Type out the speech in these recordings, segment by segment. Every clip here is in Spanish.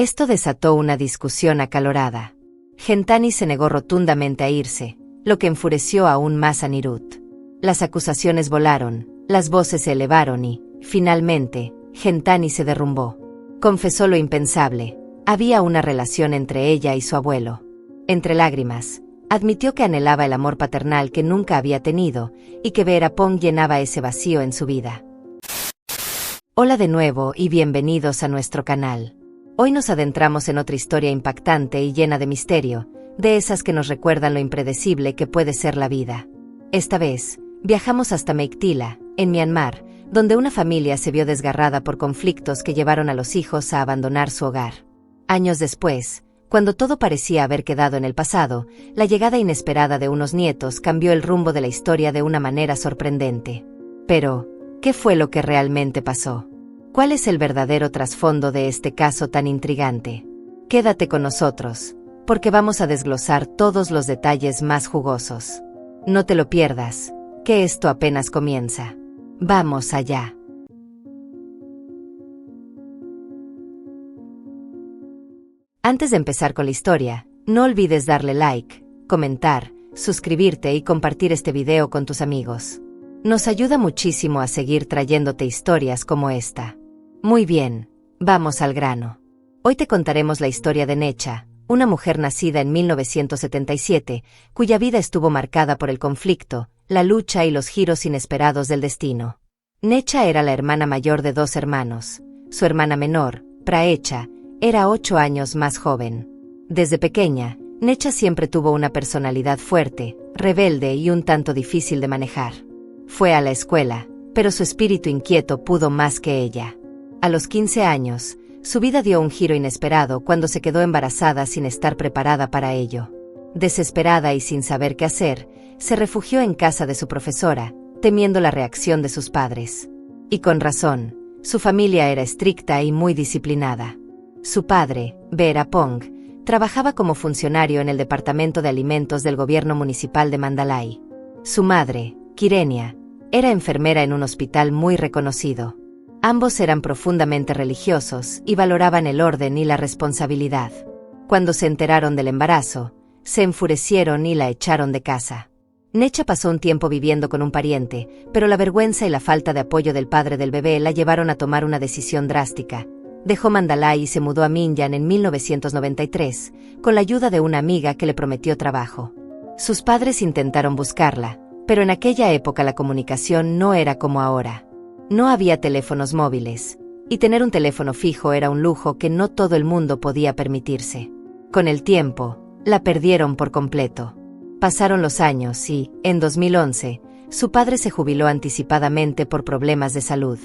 Esto desató una discusión acalorada. Gentani se negó rotundamente a irse, lo que enfureció aún más a Nirut. Las acusaciones volaron, las voces se elevaron y, finalmente, Gentani se derrumbó. Confesó lo impensable: había una relación entre ella y su abuelo. Entre lágrimas, admitió que anhelaba el amor paternal que nunca había tenido, y que Veerapong llenaba ese vacío en su vida. Hola de nuevo y bienvenidos a nuestro canal. Hoy nos adentramos en otra historia impactante y llena de misterio, de esas que nos recuerdan lo impredecible que puede ser la vida. Esta vez, viajamos hasta Meiktila, en Myanmar, donde una familia se vio desgarrada por conflictos que llevaron a los hijos a abandonar su hogar. Años después, cuando todo parecía haber quedado en el pasado, la llegada inesperada de unos nietos cambió el rumbo de la historia de una manera sorprendente. Pero, ¿qué fue lo que realmente pasó? ¿Cuál es el verdadero trasfondo de este caso tan intrigante? Quédate con nosotros, porque vamos a desglosar todos los detalles más jugosos. No te lo pierdas, que esto apenas comienza. ¡Vamos allá! Antes de empezar con la historia, no olvides darle like, comentar, suscribirte y compartir este video con tus amigos. Nos ayuda muchísimo a seguir trayéndote historias como esta. Muy bien, vamos al grano. Hoy te contaremos la historia de Necha, una mujer nacida en 1977, cuya vida estuvo marcada por el conflicto, la lucha y los giros inesperados del destino. Necha era la hermana mayor de 2 hermanos. Su hermana menor, Praecha, era 8 años más joven. Desde pequeña, Necha siempre tuvo una personalidad fuerte, rebelde y un tanto difícil de manejar. Fue a la escuela, pero su espíritu inquieto pudo más que ella. A los 15 años, su vida dio un giro inesperado cuando se quedó embarazada sin estar preparada para ello. Desesperada y sin saber qué hacer, se refugió en casa de su profesora, temiendo la reacción de sus padres. Y con razón, su familia era estricta y muy disciplinada. Su padre, Veerapong, trabajaba como funcionario en el Departamento de Alimentos del Gobierno Municipal de Mandalay. Su madre, Kirenia, era enfermera en un hospital muy reconocido. Ambos eran profundamente religiosos y valoraban el orden y la responsabilidad. Cuando se enteraron del embarazo, se enfurecieron y la echaron de casa. Necha pasó un tiempo viviendo con un pariente, pero la vergüenza y la falta de apoyo del padre del bebé la llevaron a tomar una decisión drástica. Dejó Mandalay y se mudó a Minyan en 1993, con la ayuda de una amiga que le prometió trabajo. Sus padres intentaron buscarla, pero en aquella época la comunicación no era como ahora. No había teléfonos móviles, y tener un teléfono fijo era un lujo que no todo el mundo podía permitirse. Con el tiempo, la perdieron por completo. Pasaron los años y, en 2011, su padre se jubiló anticipadamente por problemas de salud.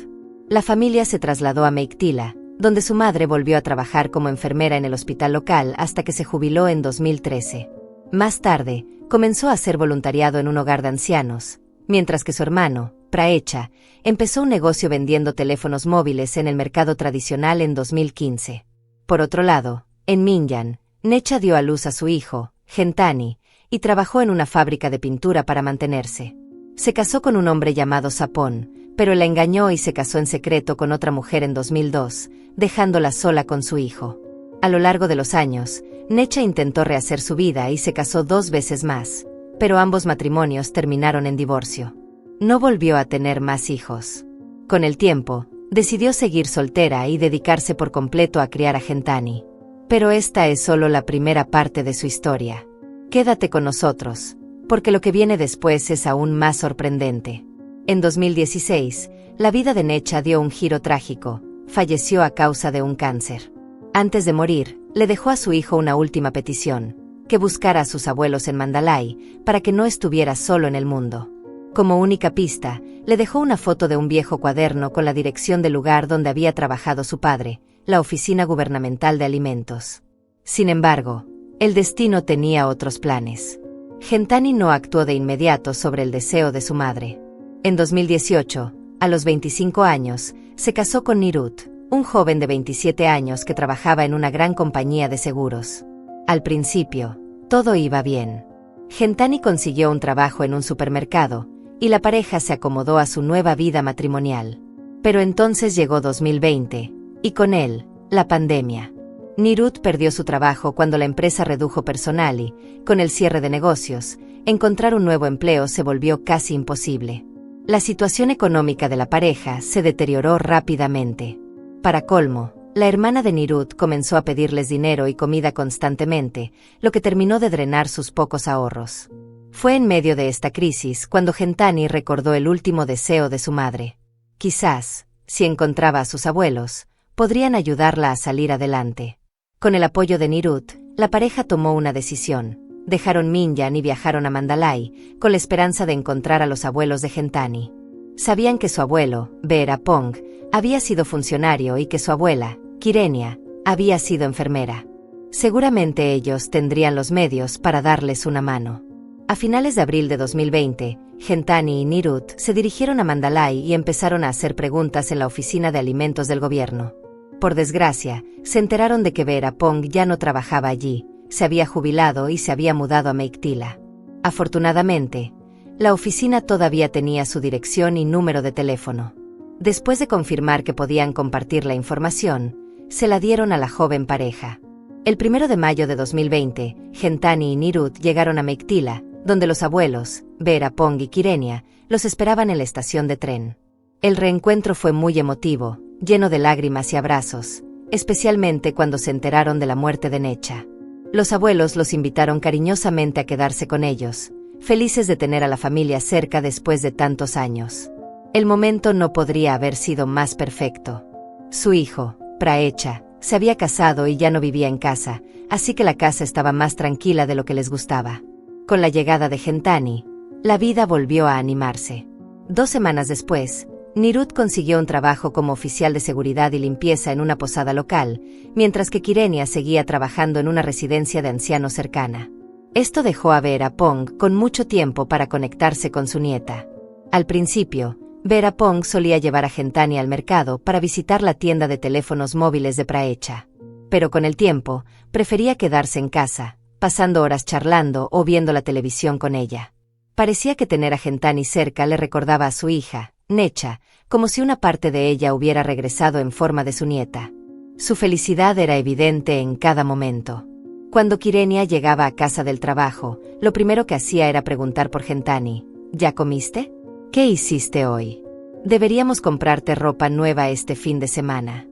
La familia se trasladó a Meiktila, donde su madre volvió a trabajar como enfermera en el hospital local hasta que se jubiló en 2013. Más tarde, comenzó a hacer voluntariado en un hogar de ancianos, mientras que su hermano, Praecha, empezó un negocio vendiendo teléfonos móviles en el mercado tradicional en 2015. Por otro lado, en Minyan, Necha dio a luz a su hijo, Gentani, y trabajó en una fábrica de pintura para mantenerse. Se casó con un hombre llamado Sapón, pero la engañó y se casó en secreto con otra mujer en 2002, dejándola sola con su hijo. A lo largo de los años, Necha intentó rehacer su vida y se casó 2 veces más, pero ambos matrimonios terminaron en divorcio. No volvió a tener más hijos. Con el tiempo, decidió seguir soltera y dedicarse por completo a criar a Gentani. Pero esta es solo la primera parte de su historia. Quédate con nosotros, porque lo que viene después es aún más sorprendente. En 2016, la vida de Necha dio un giro trágico. Falleció a causa de un cáncer. Antes de morir, le dejó a su hijo una última petición: que buscara a sus abuelos en Mandalay, para que no estuviera solo en el mundo. Como única pista, le dejó una foto de un viejo cuaderno con la dirección del lugar donde había trabajado su padre, la Oficina Gubernamental de Alimentos. Sin embargo, el destino tenía otros planes. Gentani no actuó de inmediato sobre el deseo de su madre. En 2018, a los 25 años, se casó con Nirut, un joven de 27 años que trabajaba en una gran compañía de seguros. Al principio, todo iba bien. Gentani consiguió un trabajo en un supermercado, y la pareja se acomodó a su nueva vida matrimonial. Pero entonces llegó 2020, y con él, la pandemia. Nirut perdió su trabajo cuando la empresa redujo personal y, con el cierre de negocios, encontrar un nuevo empleo se volvió casi imposible. La situación económica de la pareja se deterioró rápidamente. Para colmo, la hermana de Nirut comenzó a pedirles dinero y comida constantemente, lo que terminó de drenar sus pocos ahorros. Fue en medio de esta crisis cuando Gentani recordó el último deseo de su madre. Quizás, si encontraba a sus abuelos, podrían ayudarla a salir adelante. Con el apoyo de Nirut, la pareja tomó una decisión. Dejaron Minyan y viajaron a Mandalay, con la esperanza de encontrar a los abuelos de Gentani. Sabían que su abuelo, Veerapong, había sido funcionario y que su abuela, Kirenia, había sido enfermera. Seguramente ellos tendrían los medios para darles una mano. A finales de abril de 2020, Gentani y Nirut se dirigieron a Mandalay y empezaron a hacer preguntas en la oficina de alimentos del gobierno. Por desgracia, se enteraron de que Veerapong ya no trabajaba allí, se había jubilado y se había mudado a Meiktila. Afortunadamente, la oficina todavía tenía su dirección y número de teléfono. Después de confirmar que podían compartir la información, se la dieron a la joven pareja. El 1 de mayo de 2020, Gentani y Nirut llegaron a Meiktila, donde los abuelos, Veerapong y Kirenia, los esperaban en la estación de tren. El reencuentro fue muy emotivo, lleno de lágrimas y abrazos, especialmente cuando se enteraron de la muerte de Necha. Los abuelos los invitaron cariñosamente a quedarse con ellos, felices de tener a la familia cerca después de tantos años. El momento no podría haber sido más perfecto. Su hijo, Praecha, se había casado y ya no vivía en casa, así que la casa estaba más tranquila de lo que les gustaba. Con la llegada de Gentani, la vida volvió a animarse. 2 semanas después, Nirut consiguió un trabajo como oficial de seguridad y limpieza en una posada local, mientras que Kirenia seguía trabajando en una residencia de ancianos cercana. Esto dejó a Veerapong con mucho tiempo para conectarse con su nieta. Al principio, Veerapong solía llevar a Gentani al mercado para visitar la tienda de teléfonos móviles de Praecha. Pero con el tiempo, prefería quedarse en casa, pasando horas charlando o viendo la televisión con ella. Parecía que tener a Gentani cerca le recordaba a su hija, Necha, como si una parte de ella hubiera regresado en forma de su nieta. Su felicidad era evidente en cada momento. Cuando Kirenia llegaba a casa del trabajo, lo primero que hacía era preguntar por Gentani. ¿Ya comiste? ¿Qué hiciste hoy? Deberíamos comprarte ropa nueva este fin de semana.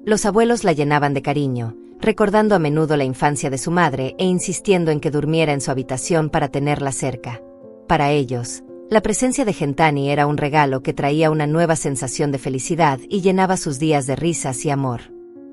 Los abuelos la llenaban de cariño, recordando a menudo la infancia de su madre e insistiendo en que durmiera en su habitación para tenerla cerca. Para ellos, la presencia de Gentani era un regalo que traía una nueva sensación de felicidad y llenaba sus días de risas y amor.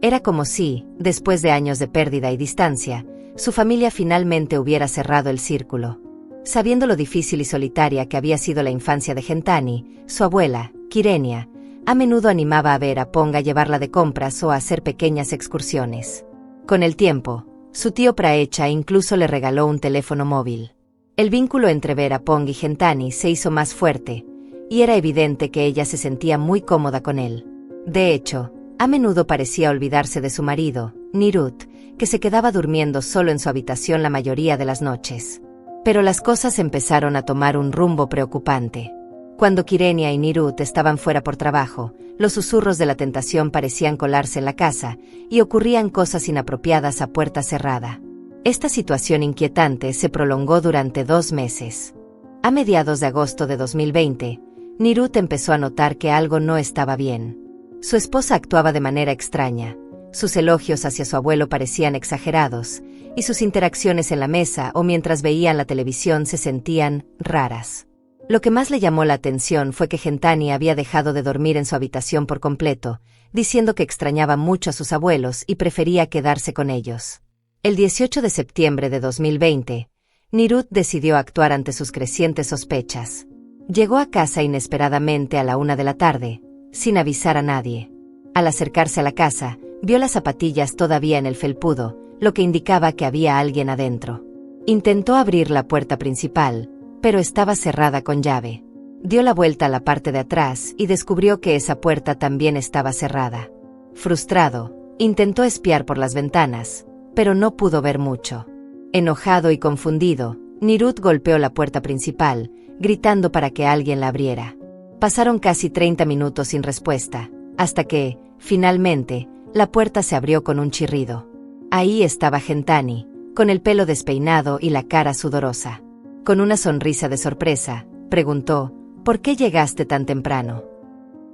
Era como si, después de años de pérdida y distancia, su familia finalmente hubiera cerrado el círculo. Sabiendo lo difícil y solitaria que había sido la infancia de Gentani, su abuela, Kirenia, a menudo animaba a Veerapong a llevarla de compras o a hacer pequeñas excursiones. Con el tiempo, su tío Praecha incluso le regaló un teléfono móvil. El vínculo entre Veerapong y Gentani se hizo más fuerte, y era evidente que ella se sentía muy cómoda con él. De hecho, a menudo parecía olvidarse de su marido, Nirut, que se quedaba durmiendo solo en su habitación la mayoría de las noches. Pero las cosas empezaron a tomar un rumbo preocupante. Cuando Kirenia y Nirut estaban fuera por trabajo, los susurros de la tentación parecían colarse en la casa, y ocurrían cosas inapropiadas a puerta cerrada. Esta situación inquietante se prolongó durante 2 meses. A mediados de agosto de 2020, Nirut empezó a notar que algo no estaba bien. Su esposa actuaba de manera extraña, sus elogios hacia su abuelo parecían exagerados, y sus interacciones en la mesa o mientras veían la televisión se sentían raras. Lo que más le llamó la atención fue que Gentani había dejado de dormir en su habitación por completo, diciendo que extrañaba mucho a sus abuelos y prefería quedarse con ellos. El 18 de septiembre de 2020, Nirut decidió actuar ante sus crecientes sospechas. Llegó a casa inesperadamente a la 1 de la tarde, sin avisar a nadie. Al acercarse a la casa, vio las zapatillas todavía en el felpudo, lo que indicaba que había alguien adentro. Intentó abrir la puerta principal, pero estaba cerrada con llave. Dio la vuelta a la parte de atrás y descubrió que esa puerta también estaba cerrada. Frustrado, intentó espiar por las ventanas, pero no pudo ver mucho. Enojado y confundido, Nirut golpeó la puerta principal, gritando para que alguien la abriera. Pasaron casi 30 minutos sin respuesta, hasta que, finalmente, la puerta se abrió con un chirrido. Ahí estaba Gentani, con el pelo despeinado y la cara sudorosa. Con una sonrisa de sorpresa, preguntó, ¿por qué llegaste tan temprano?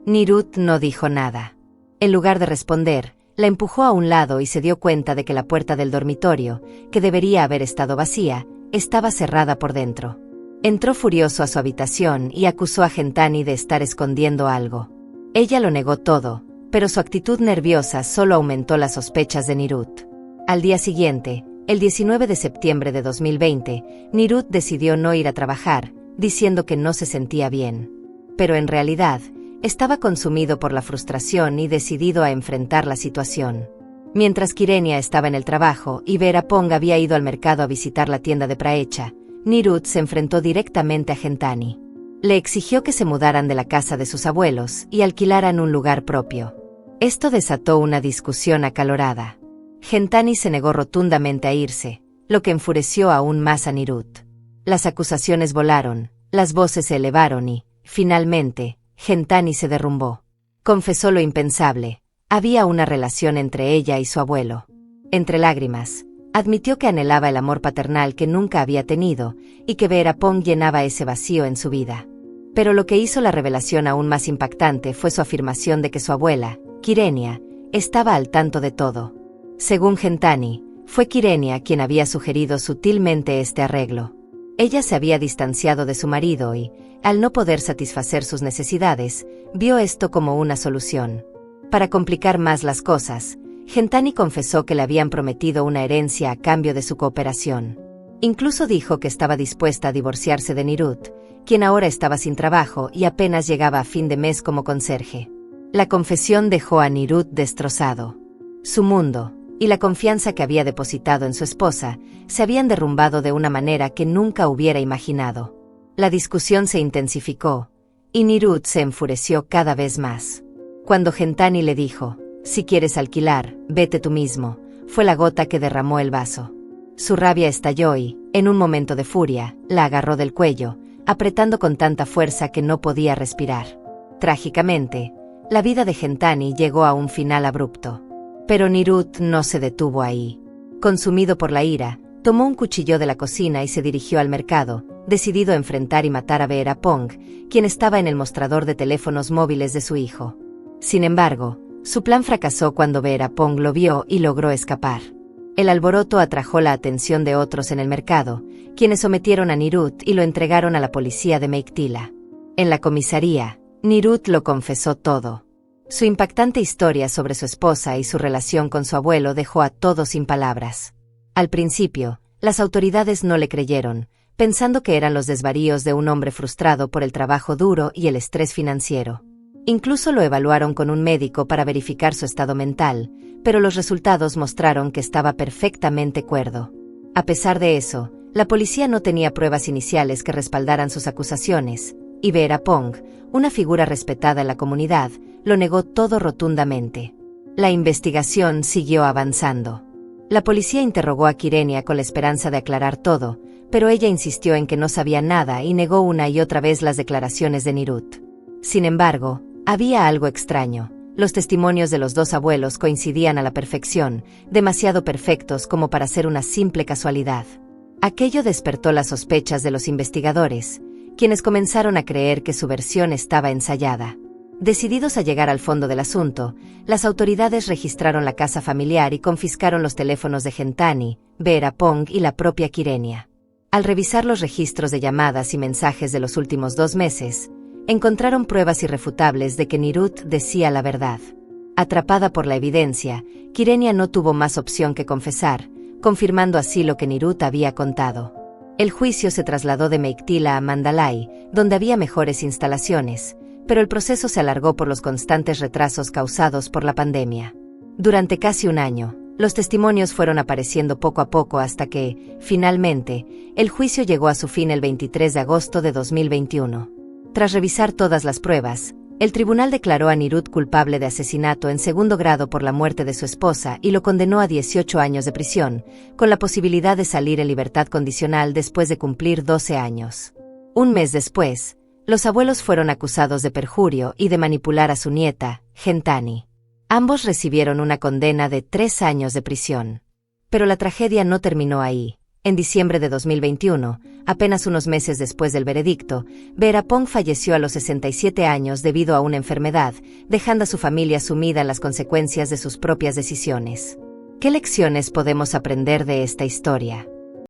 Nirut no dijo nada. En lugar de responder, la empujó a un lado y se dio cuenta de que la puerta del dormitorio, que debería haber estado vacía, estaba cerrada por dentro. Entró furioso a su habitación y acusó a Gentani de estar escondiendo algo. Ella lo negó todo, pero su actitud nerviosa solo aumentó las sospechas de Nirut. Al día siguiente, el 19 de septiembre de 2020, Nirut decidió no ir a trabajar, diciendo que no se sentía bien. Pero en realidad, estaba consumido por la frustración y decidido a enfrentar la situación. Mientras Kyrenia estaba en el trabajo y Veerapong había ido al mercado a visitar la tienda de Praecha, Nirut se enfrentó directamente a Gentani. Le exigió que se mudaran de la casa de sus abuelos y alquilaran un lugar propio. Esto desató una discusión acalorada. Gentani se negó rotundamente a irse, lo que enfureció aún más a Nirut. Las acusaciones volaron, las voces se elevaron y, finalmente, Gentani se derrumbó. Confesó lo impensable: había una relación entre ella y su abuelo. Entre lágrimas, admitió que anhelaba el amor paternal que nunca había tenido y que Veerapong llenaba ese vacío en su vida. Pero lo que hizo la revelación aún más impactante fue su afirmación de que su abuela, Kyrenia, estaba al tanto de todo. Según Gentani, fue Kyrenia quien había sugerido sutilmente este arreglo. Ella se había distanciado de su marido y, al no poder satisfacer sus necesidades, vio esto como una solución. Para complicar más las cosas, Gentani confesó que le habían prometido una herencia a cambio de su cooperación. Incluso dijo que estaba dispuesta a divorciarse de Nirut, quien ahora estaba sin trabajo y apenas llegaba a fin de mes como conserje. La confesión dejó a Nirut destrozado. Su mundo, y la confianza que había depositado en su esposa, se habían derrumbado de una manera que nunca hubiera imaginado. La discusión se intensificó, y Nirut se enfureció cada vez más. Cuando Gentani le dijo, «Si quieres alquilar, vete tú mismo», fue la gota que derramó el vaso. Su rabia estalló y, en un momento de furia, la agarró del cuello, apretando con tanta fuerza que no podía respirar. Trágicamente, la vida de Gentani llegó a un final abrupto. Pero Nirut no se detuvo ahí. Consumido por la ira, tomó un cuchillo de la cocina y se dirigió al mercado, decidido a enfrentar y matar a Veerapong, quien estaba en el mostrador de teléfonos móviles de su hijo. Sin embargo, su plan fracasó cuando Veerapong lo vio y logró escapar. El alboroto atrajo la atención de otros en el mercado, quienes sometieron a Nirut y lo entregaron a la policía de Meiktila. En la comisaría, Nirut lo confesó todo. Su impactante historia sobre su esposa y su relación con su abuelo dejó a todos sin palabras. Al principio, las autoridades no le creyeron, pensando que eran los desvaríos de un hombre frustrado por el trabajo duro y el estrés financiero. Incluso lo evaluaron con un médico para verificar su estado mental, pero los resultados mostraron que estaba perfectamente cuerdo. A pesar de eso, la policía no tenía pruebas iniciales que respaldaran sus acusaciones, y Veerapong, una figura respetada en la comunidad, lo negó todo rotundamente. La investigación siguió avanzando. La policía interrogó a Kyrenia con la esperanza de aclarar todo, pero ella insistió en que no sabía nada y negó una y otra vez las declaraciones de Nirut. Sin embargo, había algo extraño. Los testimonios de los dos abuelos coincidían a la perfección, demasiado perfectos como para ser una simple casualidad. Aquello despertó las sospechas de los investigadores, quienes comenzaron a creer que su versión estaba ensayada. Decididos a llegar al fondo del asunto, las autoridades registraron la casa familiar y confiscaron los teléfonos de Gentani, Veerapong y la propia Kyrenia. Al revisar los registros de llamadas y mensajes de los últimos 2 meses, encontraron pruebas irrefutables de que Nirut decía la verdad. Atrapada por la evidencia, Kyrenia no tuvo más opción que confesar, confirmando así lo que Nirut había contado. El juicio se trasladó de Meiktila a Mandalay, donde había mejores instalaciones, pero el proceso se alargó por los constantes retrasos causados por la pandemia. Durante casi un año, los testimonios fueron apareciendo poco a poco hasta que, finalmente, el juicio llegó a su fin el 23 de agosto de 2021. Tras revisar todas las pruebas, el tribunal declaró a Nirut culpable de asesinato en segundo grado por la muerte de su esposa y lo condenó a 18 años de prisión, con la posibilidad de salir en libertad condicional después de cumplir 12 años. Un mes después, los abuelos fueron acusados de perjurio y de manipular a su nieta, Gentani. Ambos recibieron una condena de 3 años de prisión. Pero la tragedia no terminó ahí. En diciembre de 2021, apenas unos meses después del veredicto, Vera Pong falleció a los 67 años debido a una enfermedad, dejando a su familia sumida en las consecuencias de sus propias decisiones. ¿Qué lecciones podemos aprender de esta historia?